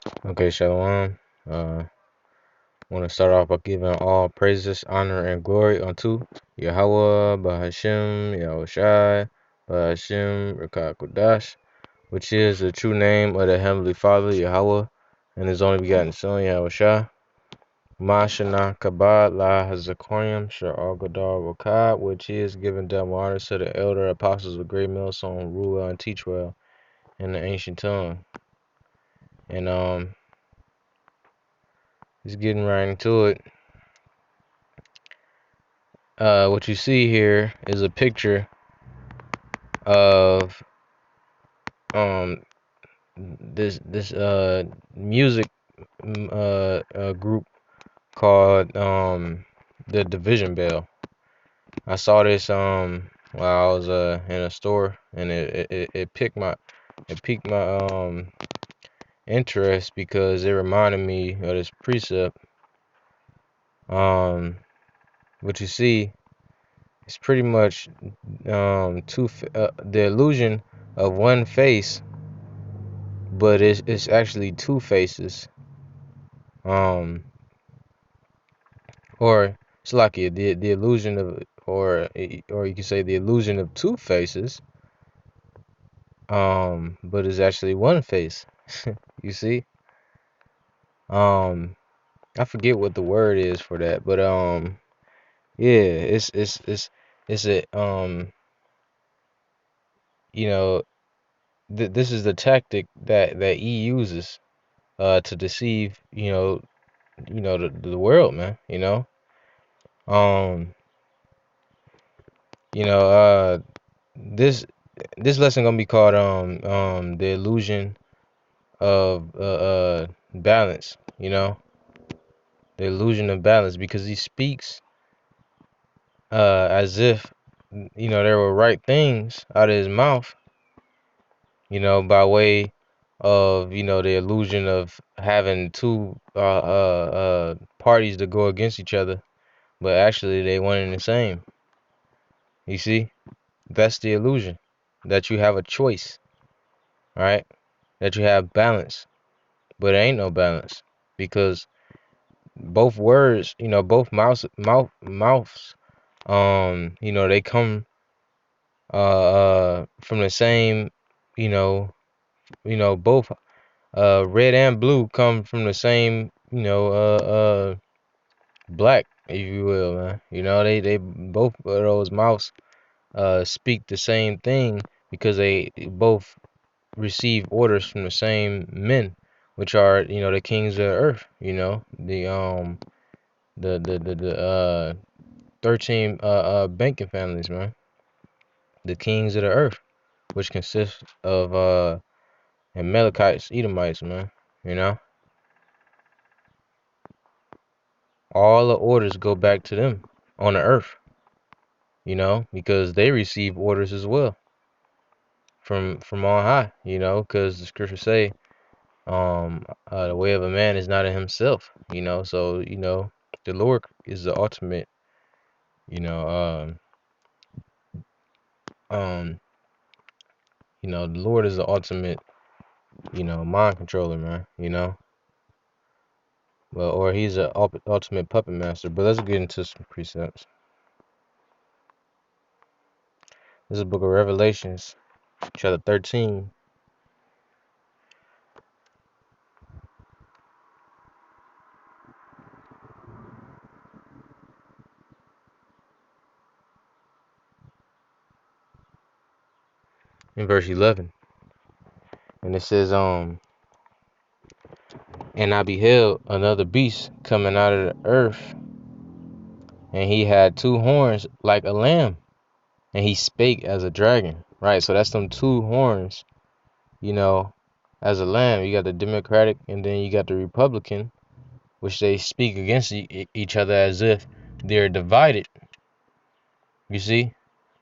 Okay, Shalom. Want to start off by giving all praises, honor, and glory unto Yahweh, Bahashem, Yahushai, Bahashem, Rakah Kodash, which is the true name of the Heavenly Father, Yahweh, and His only begotten Son, Yahushai. Mashana Kabad La Hazakoyim Sha'al Gadar Wakad, which is giving double honors to the elder apostles of Great Millstone, rule well and teach well in the ancient tongue. And just getting right into it. What you see here is a picture of um this music group called the Division Bell. I saw this while I was in a store, and it piqued my interest because it reminded me of this precept. What you see is pretty much the illusion of one face, but it's actually two faces. Um, or it's like the illusion of, or you could say the illusion of two faces. But it's actually one face. You see. Um, I forget what the word is for that, but yeah, it's a you know, this is the tactic that he uses to deceive the world, man. Um, you know, this this lesson gonna be called the illusion of balance. The illusion of balance, because he speaks as if there were right things out of his mouth, by way of the illusion of having two parties to go against each other, but actually they one and the same. You see, that's the illusion, that you have a choice, right? That you have balance, but there ain't no balance, because both words, both mouths, they come from the same, you know, both red and blue come from the same, black, if you will, man. They both of those mouths speak the same thing, because they both receive orders from the same men, which are the kings of the earth. The 13 banking families, man. The kings of the earth, which consists of Amalekites, Edomites, man. You know, all the orders go back to them on the earth. Because they receive orders as well from on high. Because the scriptures say, the way of a man is not in himself. So the Lord is the ultimate. You know, um, the Lord is the ultimate. Mind controller, man. Well, or he's the ultimate puppet master. But let's get into some precepts. This is the book of Revelations, chapter 13. In verse 11. And it says, and I beheld another beast coming out of the earth, and he had two horns like a lamb, and he spake as a dragon. Right, so that's them two horns, as a lamb. You got the Democratic, and then you got the Republican, which they speak against each other as if they're divided. You see,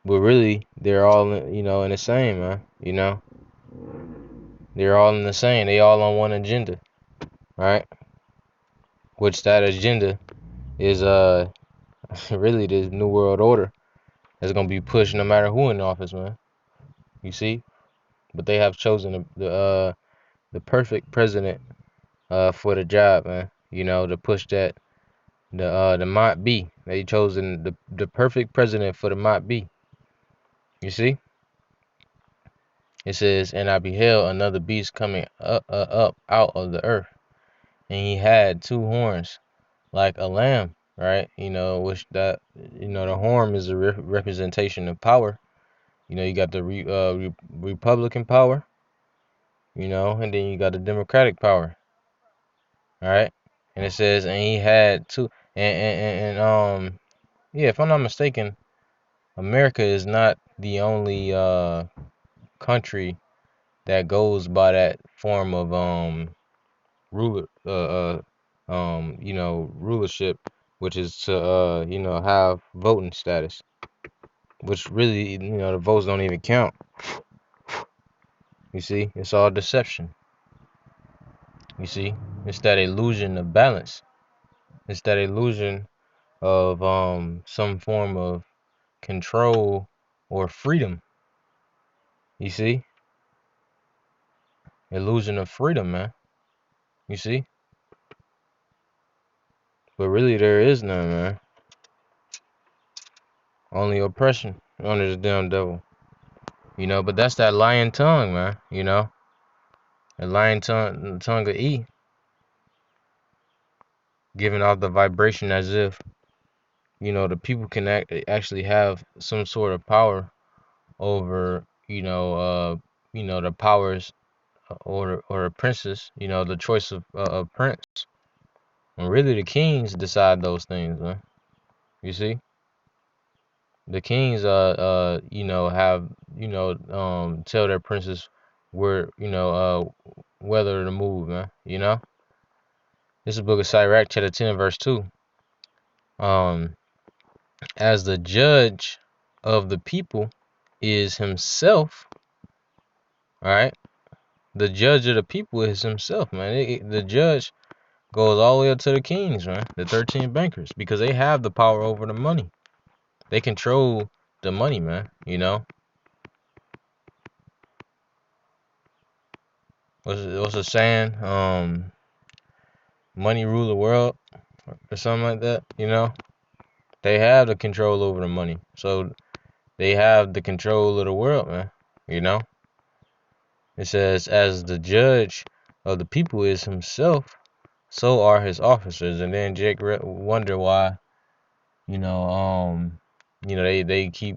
but really they're all in the same, man. They're all in the same. They all on one agenda, right? Which that agenda is really the new world order that's gonna be pushed no matter who in office, man. You see, but they have chosen the perfect president for the job, man. You know, to push that the Mont B. They chosen the perfect president for the Mont B. You see, it says, and I beheld another beast coming up out of the earth, and he had two horns like a lamb, right? You know, which that the horn is a representation of power. You know, you got the Republican power, you know, and then you got the Democratic power, all right? And it says, and he had two, and yeah, if I'm not mistaken, America is not the only country that goes by that form of ruler rulership, which is to have voting status, which really the votes don't even count. You see, it's all deception. You see, it's that illusion of balance. It's that illusion of some form of control or freedom. You see, illusion of freedom, man. You see, but really there is none, man. Only oppression under the damn devil. You know, but that's that lying tongue, man. You know, the lying tongue of E, giving off the vibration as if the people can actually have some sort of power over the powers or a princess. You know, the choice of a prince. And really, the kings decide those things, man. You see, the kings have tell their princes where whether to move, man. You know. This is the book of Sirach, chapter 10, verse 2. Um, as the judge of the people is himself, all right? The judge of the people is himself, man. The judge goes all the way up to the kings, man. The 13 bankers, because they have the power over the money. They control the money, man. You know? What's the saying? Money rule the world or something like that, you know? They have the control over the money. So they have the control of the world, man. You know? It says, as the judge of the people is himself, so are his officers. And then Jake wonder why, they keep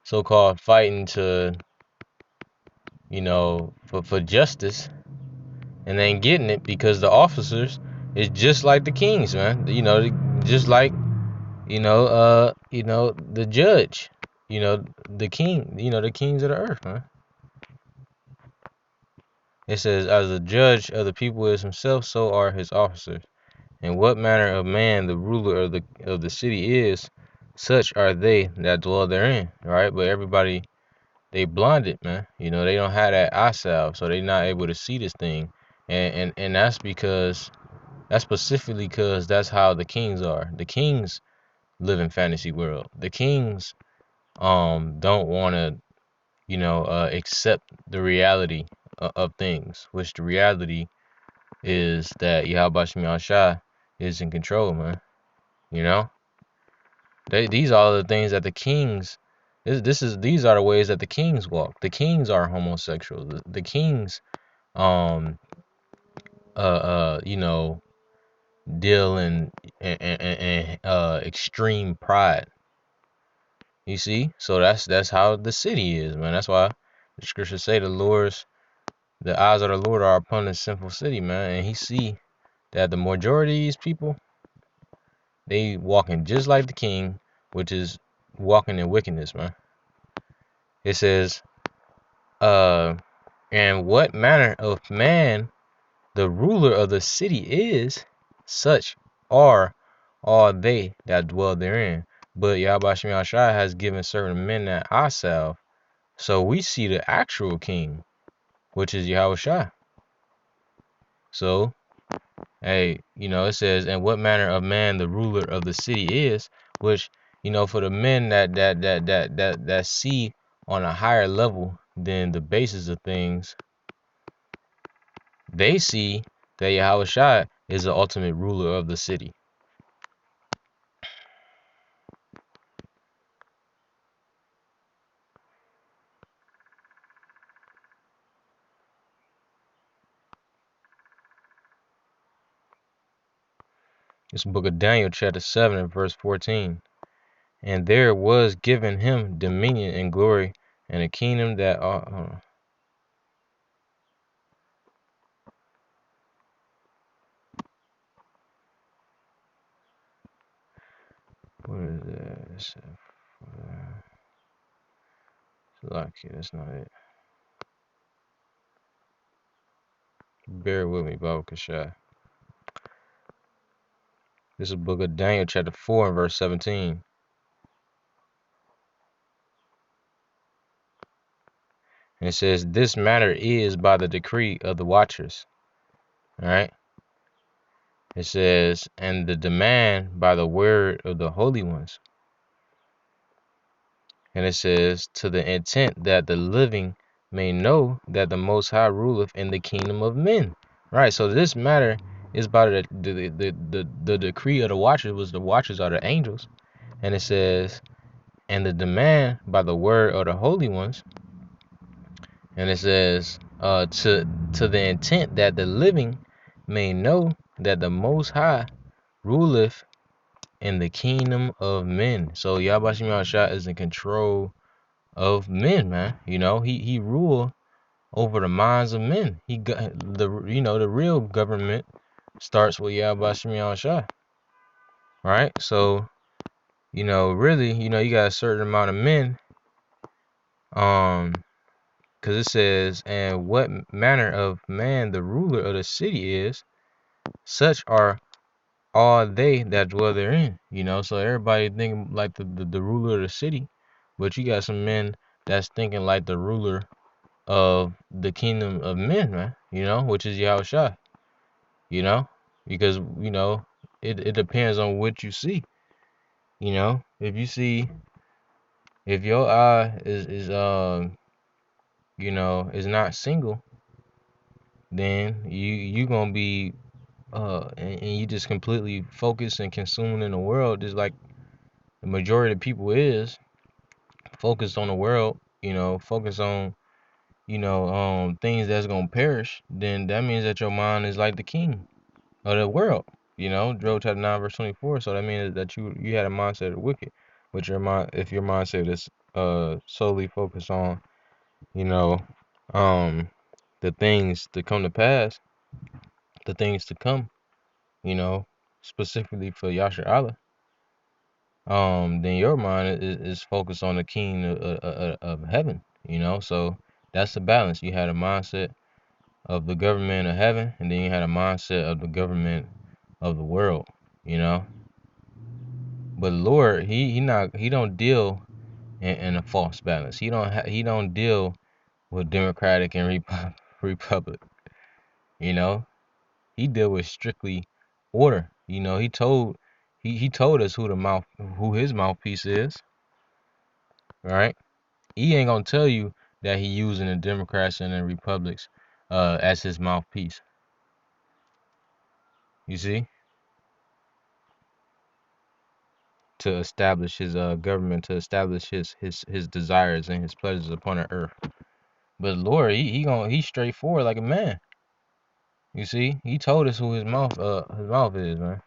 so-called fighting to, for justice, and they ain't getting it because the officers is just like the kings, man. Just like, the judge, the king, the kings of the earth, man. It says, as the judge of the people is himself, so are his officers. And what manner of man the ruler of the city is, such are they that dwell therein. Right? But everybody, they blinded, man. They don't have that eye salve, so they're not able to see this thing. And that's specifically because that's how the kings are. The kings live in fantasy world. The kings don't want to accept the reality of things, which the reality is that Yahweh Shemi Shai is in control, man. You know, these are the things that the kings. These are the ways that the kings walk. The kings are homosexual. The kings, um, deal in extreme pride. You see, so that's how the city is, man. That's why the scriptures say the eyes of the Lord are upon this sinful city, man, and He see that the majority of these people, they walking just like the king, which is walking in wickedness, man. It says, and what manner of man the ruler of the city is, such are all they that dwell therein. But Yahweh Shemi Shai has given certain men that eye salve, so we see the actual king, which is Yahweh Shai. So, hey, it says, and what manner of man the ruler of the city is, which, for the men that see on a higher level than the basis of things, they see that Yahushua is the ultimate ruler of the city. This book of Daniel, chapter 7, and verse 14. And there was given him dominion and glory and a kingdom that what is this? Lucky, that's not it. Bear with me, Baba Kashai. This is book of Daniel, chapter 4, and verse 17. And it says, this matter is by the decree of the watchers. Alright? It says, and the demand by the word of the holy ones. And it says, to the intent that the living may know that the Most High ruleth in the kingdom of men. Right, so this matter is by the decree of the watchers, was the watchers are the angels. And it says, and the demand by the word of the holy ones. And it says, to the intent that the living may know that the Most High ruleth in the kingdom of men. So Yahweh Shah is in control of men, man. You know, he ruled over the minds of men. He got the the real government starts with Yahweh Shah, right? So really, you got a certain amount of men, because it says, and what manner of man the ruler of the city is, such are all they that dwell therein. So everybody thinking like the ruler of the city, but you got some men that's thinking like the ruler of the kingdom of men, man, which is Yahushua, you know, because, it depends on what you see, if you see, if your eye is not single, then you gonna be, and you just completely focused and consumed in the world, just like the majority of people is focused on the world, focused on, things that's gonna perish, then that means that your mind is like the king of the world. Job chapter 9 verse 24. So that means that you had a mindset of the wicked. But your mind, if your mindset is solely focused on, you know, um the things to come to pass, the things to come, specifically for Yasher Allah, then your mind is focused on the king of heaven, so that's the balance. You had a mindset of the government of heaven, and then you had a mindset of the government of the world, you know. But Lord, he don't deal in a false balance. He don't deal with democratic and republic. You know, he deal with strictly order. He told us who his mouthpiece is. Right? He ain't gonna tell you that he using the Democrats and the Republics as his mouthpiece. You see, to establish his government, to establish his desires and his pleasures upon the earth. But Lord, he's straightforward like a man. You see, he told us who his mouth is, man.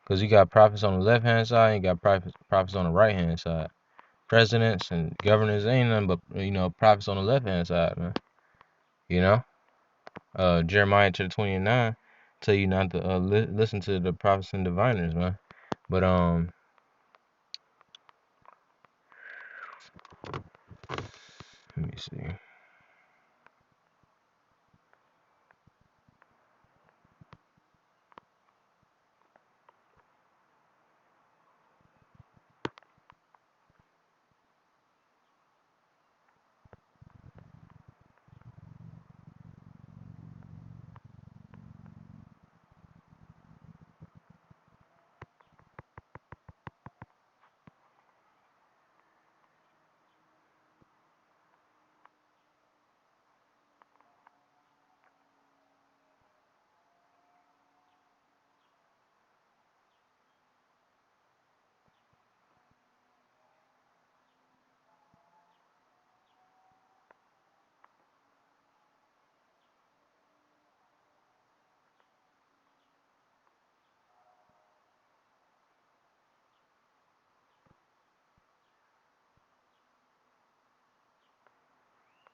Because you got prophets on the left hand side, and you got prophets on the right hand side. Presidents and governors ain't nothing but prophets on the left hand side, man. Jeremiah chapter 29 tell you not to listen to the prophets and diviners, man. But let me see.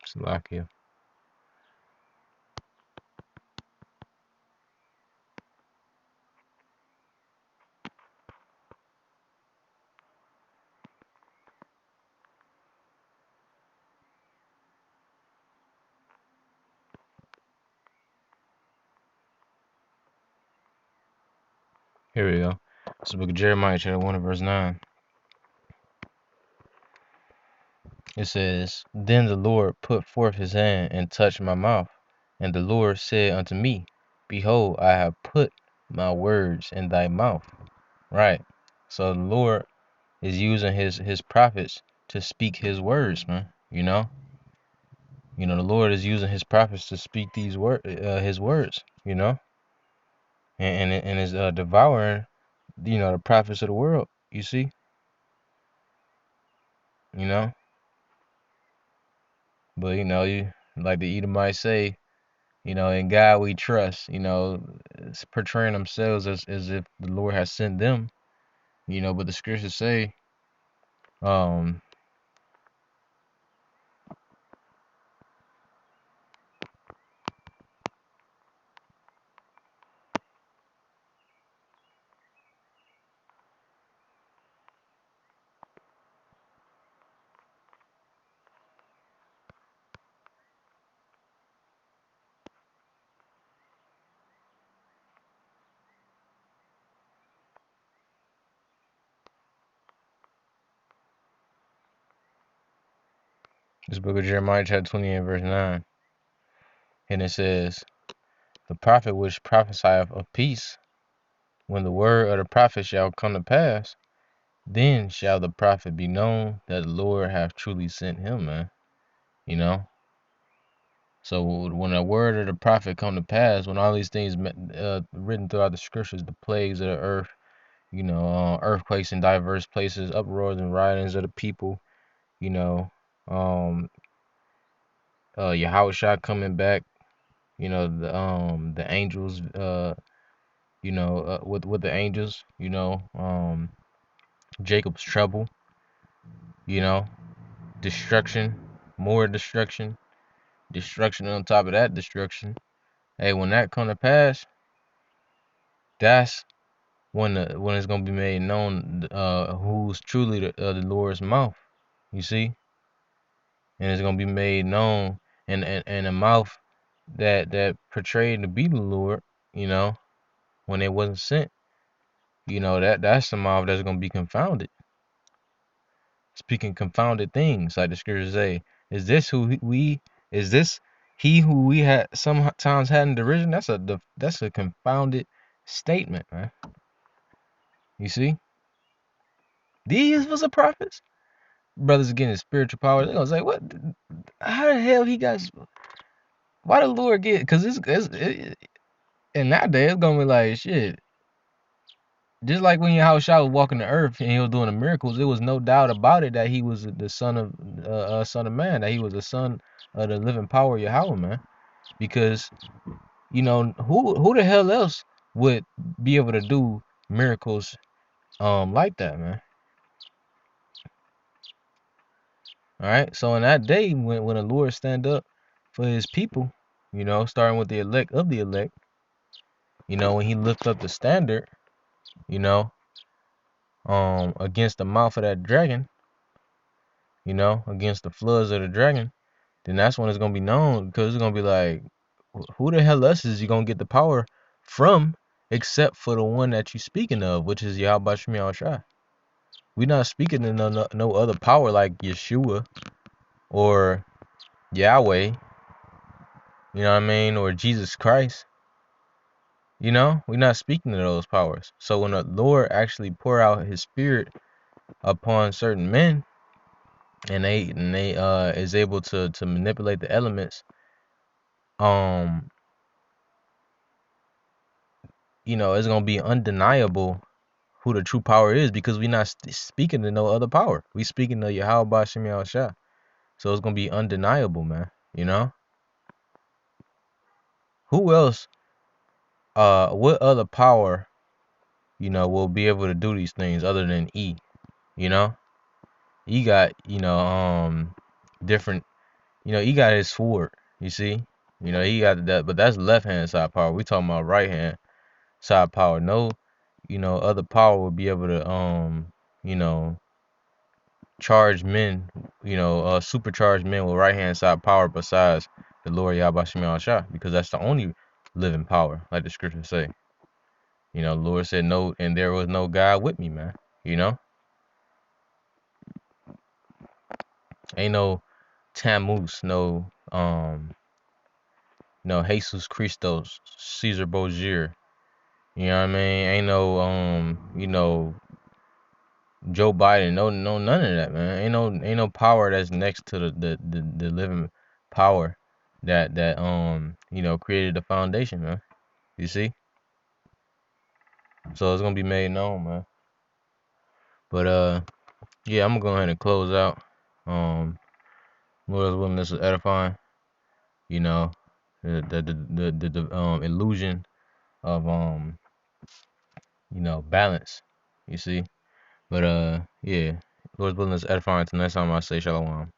Slovakia. Here we go. This is the book of Jeremiah, chapter 1, verse 9. It says, Then the Lord put forth his hand and touched my mouth. And the Lord said unto me, Behold, I have put my words in thy mouth. Right. So the Lord is using his prophets to speak his words, man. The Lord is using his prophets to speak his words, and is devouring, the prophets of the world. You see, you know, but you like the Edomites say, in God we trust. It's portraying themselves as if the Lord has sent them. But the scriptures say, um, this book of Jeremiah, chapter 20, and verse 9, and it says, the prophet which prophesieth of peace, when the word of the prophet shall come to pass, then shall the prophet be known that the Lord hath truly sent him, man. You know? So when the word of the prophet come to pass, when all these things written throughout the scriptures, the plagues of the earth, earthquakes in diverse places, uproars and riotings of the people, you know, um, Yahushua coming back, the angels, with the angels, Jacob's trouble, you know, destruction, more destruction, destruction on top of that destruction. Hey, when that come to pass, that's when it's gonna be made known who's truly the Lord's mouth. You see, and it's gonna be made known, and a mouth that portrayed to be the Lord. When it wasn't sent. That's the mouth that's gonna be confounded, speaking confounded things, like the scriptures say. Is this who we? Is this he who we had sometimes had in derision? That's a confounded statement, man. You see, these was the prophets. Brothers getting spiritual power. They gonna say, what? How the hell he got? Why the Lord get? Because and nowadays it's gonna be like shit. Just like when Yahushua was walking the earth and he was doing the miracles, there was no doubt about it that he was the son of man, that he was the son of the living power of Yahweh, man. Because who the hell else would be able to do miracles like that, man? All right. So in that day, when the Lord stand up for his people, starting with the elect of the elect, when he lift up the standard, you know, against the mouth of that dragon, against the floods of the dragon, then that's when it's gonna be known, because it's gonna be like, who the hell else is you gonna get the power from except for the one that you speaking of, which is Yahweh Shemi Shai. We're not speaking of no other power like Yeshua or Yahweh, you know what I mean, or Jesus Christ. We're not speaking of those powers. So when the Lord actually pour out his spirit upon certain men, and they is able to manipulate the elements, it's gonna be undeniable who the true power is, because we're not speaking to no other power. We speaking to Yahweh Shemi Shai. So it's gonna be undeniable, man. Who else? What other power, will be able to do these things other than E? You got, different. he got his sword. You see, he got that, but that's left hand side power. We talking about right hand side power. No, other power would be able to you know, charge men, supercharged men with right hand side power besides the Lord Yahweh Shemi Shah, because that's the only living power, like the scriptures say. The Lord said no, and there was no God with me, man. Ain't no Tammuz, no Jesus Christos, Caesar Borgia. You know what I mean? Ain't no Joe Biden, no none of that, man. Ain't no power that's next to the living power that created the foundation, man. You see? So it's gonna be made known, man. But yeah, I'm gonna go ahead and close out. Lord's willing, this is edifying. You know, the illusion of balance. You see? But yeah, Lord's willing, this is edifying. Till next time, I say shalom.